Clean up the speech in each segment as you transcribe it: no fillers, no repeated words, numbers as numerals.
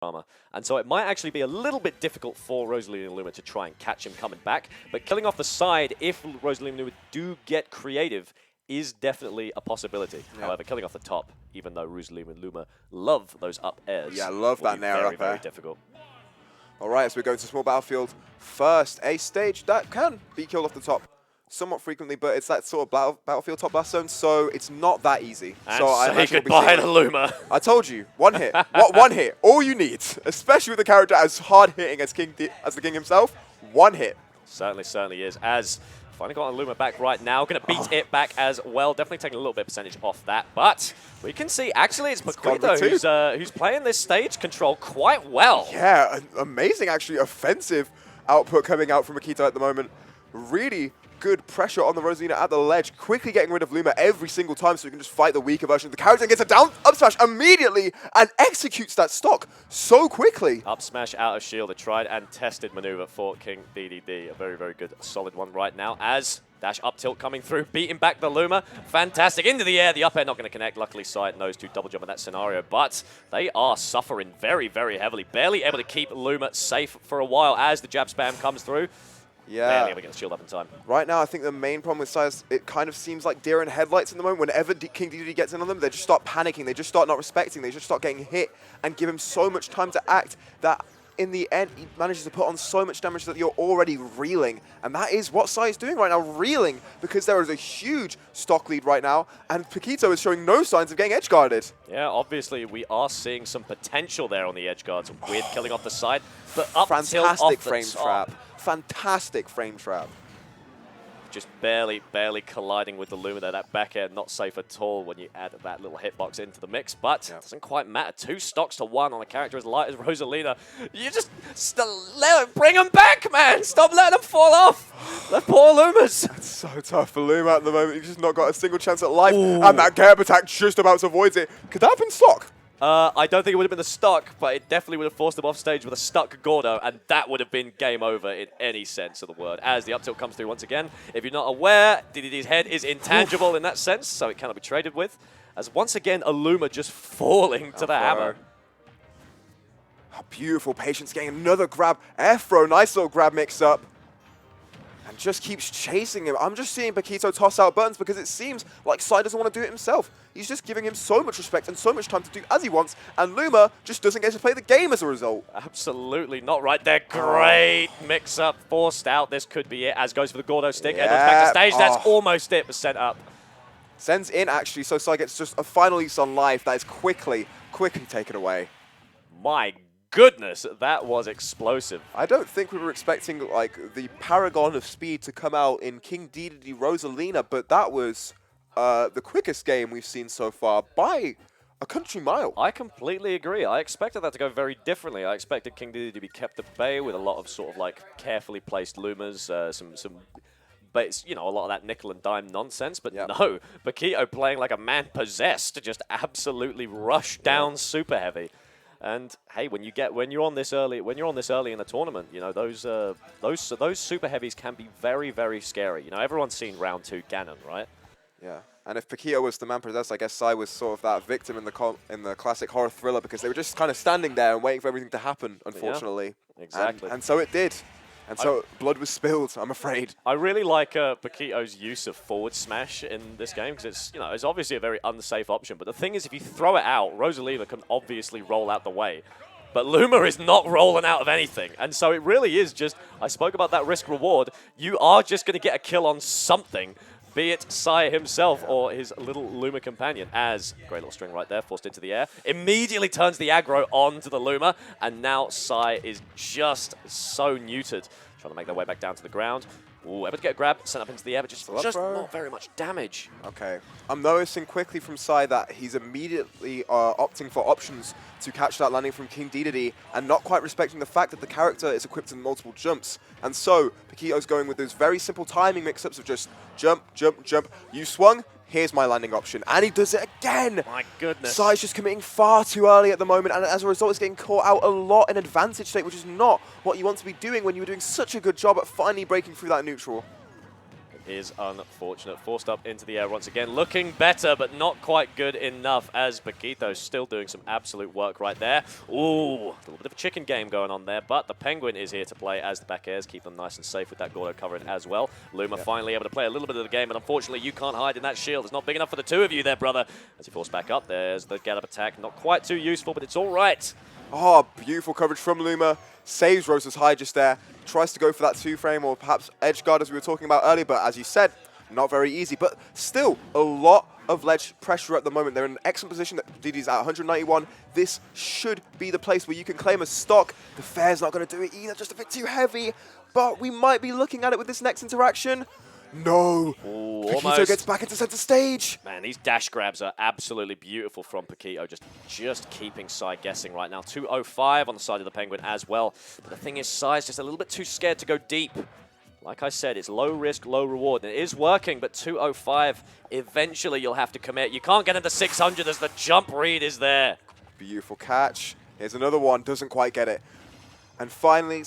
armor. And so it might actually be a little bit difficult for Rosalina and Luma to try and catch him coming back. But killing off the side, if Rosalina and Luma do get creative, is definitely a possibility. Yeah. However, killing off the top, even though Rosalina and Luma love those up airs, yeah, love that nair up air. Very difficult. All right, so we're going to small battlefield. First, a stage that can be killed off the top somewhat frequently, but it's that sort of battlefield top blast zone, so it's not that easy. And so say goodbye to Luma. I told you, one hit. One hit, all you need, especially with a character as hard-hitting as the King himself, one hit. Certainly is, as finally got on Luma back right now. Going to beat it back as well. Definitely taking a little bit of percentage off that. But we can see, actually, it's Paquito who's playing this stage control quite well. Yeah, amazing, actually, offensive output coming out from Paquito at the moment. Really good pressure on the Rosalina at the ledge, quickly getting rid of Luma every single time so you can just fight the weaker version of the character and gets a down up smash immediately and executes that stock so quickly. Up smash out of shield, a tried and tested maneuver for King Dedede. A very good, solid one right now as dash up tilt coming through, beating back the Luma. Fantastic, into the air, the up air not going to connect. Luckily, Side knows to double jump in that scenario, but they are suffering very heavily. Barely able to keep Luma safe for a while as the jab spam comes through. Yeah. Barely able to get the shield up in time. Right now, I think the main problem with Sai is it kind of seems like deer in headlights in the moment. Whenever King Dedede gets in on them, they just start panicking. They just start not respecting. They just start getting hit and give him so much time to act that in the end, he manages to put on so much damage that you're already reeling. And that is what Sai is doing right now, reeling, because there is a huge stock lead right now, and Paquito is showing no signs of getting edge guarded. Yeah, obviously, we are seeing some potential there on the edge guards with killing off the side, but up tilt off the frame top. trap. Fantastic frame trap. Just barely colliding with the Luma there. That back air not safe at all when you add that little hitbox into the mix, but it doesn't quite matter. 2 stocks to 1 on a character as light as Rosalina. You just bring them back, man. Stop letting them fall off. The poor Lumas. That's so tough for Luma at the moment. He's just not got a single chance at life, and that Gab attack just about avoids it. Could that have been stock? I don't think it would have been the stuck, but it definitely would have forced him off stage with a stuck Gordo, and that would have been game over in any sense of the word. As the up tilt comes through once again, if you're not aware, Dedede's head is intangible in that sense, so it cannot be traded with. As once again, a Luma just falling to the hammer. Oh, beautiful patience, getting another grab. Air throw, nice little grab mix up. And just keeps chasing him. I'm just seeing Paquito toss out buttons because it seems like Sai doesn't want to do it himself. He's just giving him so much respect and so much time to do as he wants, and Luma just doesn't get to play the game as a result. Absolutely not right there. Great mix-up, forced out. This could be it, as goes for the Gordo stick. Edwards back to stage. That's almost it, but sent up. Sends in, actually, so Sai gets just a final use on life that is quickly taken away. My goodness, that was explosive. I don't think we were expecting like the paragon of speed to come out in King Dedede Rosalina, but that was the quickest game we've seen so far by a country mile. I completely agree. I expected that to go very differently. I expected King Dedede to be kept at bay with a lot of sort of like carefully placed Lumas, but you know, a lot of that nickel and dime nonsense. But no, Paquito playing like a man possessed to just absolutely rush down super heavy. And hey, when you're on this early in the tournament, you know those super heavies can be very scary. You know, everyone's seen round 2 Ganon, right? Yeah, and if Paquito was the man possessed, I guess Sai was sort of that victim in the classic horror thriller because they were just kind of standing there and waiting for everything to happen. Unfortunately, exactly. And so it did. And so blood was spilled, I'm afraid. I really like Paquito's use of forward smash in this game because it's obviously a very unsafe option. But the thing is, if you throw it out, Rosalina can obviously roll out the way. But Luma is not rolling out of anything. And so it really is just, I spoke about that risk reward. You are just going to get a kill on something, be it Sai himself or his little Luma companion. As, great little string right there, forced into the air. Immediately turns the aggro onto the Luma, and now Sai is just so neutered. Trying to make their way back down to the ground. Ooh, able to get a grab, sent up into the air, but just not very much damage. Okay. I'm noticing quickly from Sai that he's immediately opting for options to catch that landing from King Dedede and not quite respecting the fact that the character is equipped in multiple jumps. And so, Paquito's going with those very simple timing mix-ups of just jump, jump, jump. You swung, here's my landing option. And he does it again! My goodness. Sai's just committing far too early at the moment, and as a result, is getting caught out a lot in advantage state, which is not what you want to be doing when you were doing such a good job at finally breaking through that neutral. is unfortunate. Forced up into the air once again. Looking better, but not quite good enough as Paquito still doing some absolute work right there. Ooh, a little bit of a chicken game going on there, but the Penguin is here to play as the back airs keep them nice and safe with that Gordo covering as well. Luma finally able to play a little bit of the game, but unfortunately you can't hide in that shield. It's not big enough for the two of you there, brother. As he forced back up, there's the get-up attack. Not quite too useful, but it's all right. Oh, beautiful coverage from Luma. Saves Rosa's high just there. Tries to go for that 2-frame or perhaps edge guard as we were talking about earlier, but as you said, not very easy. But still, a lot of ledge pressure at the moment. They're in an excellent position. That Dedede's at 191. This should be the place where you can claim a stock. The Fair's not going to do it either, just a bit too heavy. But we might be looking at it with this next interaction. No. Ooh, Paquito gets back into center stage. Man, these dash grabs are absolutely beautiful from Paquito. Just keeping Psy guessing right now. 205 on the side of the Penguin as well. But the thing is, Psy's just a little bit too scared to go deep. Like I said, it's low risk, low reward. And it is working, but 205, eventually you'll have to commit. You can't get into 600 as the jump read is there. Beautiful catch. Here's another one. Doesn't quite get it. And finally,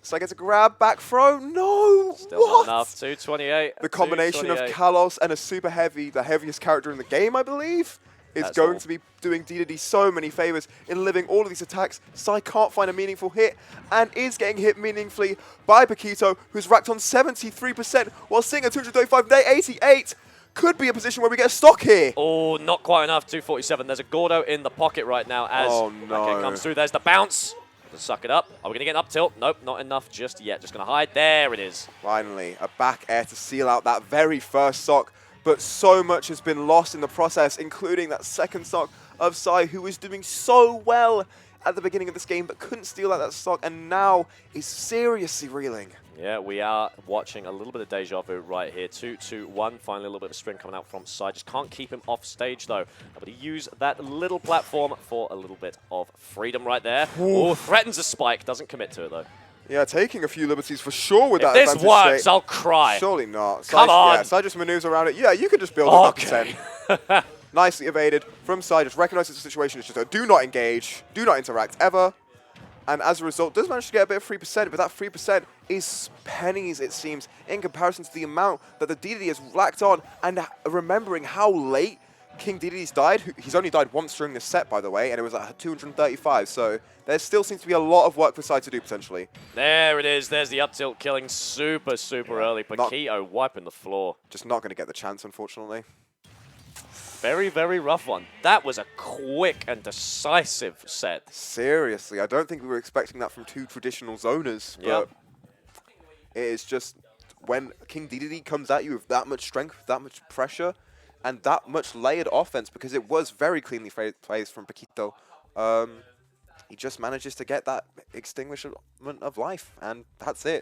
Psy gets a grab, back throw. No! Still what? not enough. 228. The combination of Kalos and a super heavy, the heaviest character in the game, I believe, is going to be doing Dedede so many favors in living all of these attacks. Psy can't find a meaningful hit and is getting hit meaningfully by Paquito, who's racked on 73%, while sitting at 235, day 88. Could be a position where we get a stock here. Oh, not quite enough. 247. There's a Gordo in the pocket right now as Regen comes through. There's the bounce. Suck it up. Are we going to get an up tilt? Nope, not enough just yet. Just going to hide. There it is. Finally, a back air to seal out that very first stock. But so much has been lost in the process, including that second stock of Psy, who was doing so well at the beginning of this game, but couldn't steal out that stock, and now is seriously reeling. Yeah, we are watching a little bit of deja vu right here. 2-2-1. Finally, a little bit of string coming out from Psy. Just can't keep him off stage, though. But he used that little platform for a little bit of freedom right there. Oh, threatens a spike. Doesn't commit to it, though. Yeah, taking a few liberties for sure with that If this works, state. I'll cry. Surely not. Come on. Yeah, Psy just maneuvers around it. Yeah, you could just build it up to 10. Nicely evaded from Psy. Just recognizes the situation. It's just a do not engage, do not interact ever. And as a result, does manage to get a bit of 3%, but that 3% is pennies, it seems, in comparison to the amount that the Dedede has racked on. And remembering how late King Dedede's died, he's only died once during this set, by the way, and it was at 235, so there still seems to be a lot of work for Psy to do, potentially. There it is. There's the up tilt killing super early. Paquito wiping the floor. Just not going to get the chance, unfortunately. Very, very rough one. That was a quick and decisive set. Seriously, I don't think we were expecting that from two traditional zoners, but it is just when King Dedede comes at you with that much strength, that much pressure, and that much layered offense, because it was very cleanly played from Paquito, he just manages to get that extinguishment of life, and that's it.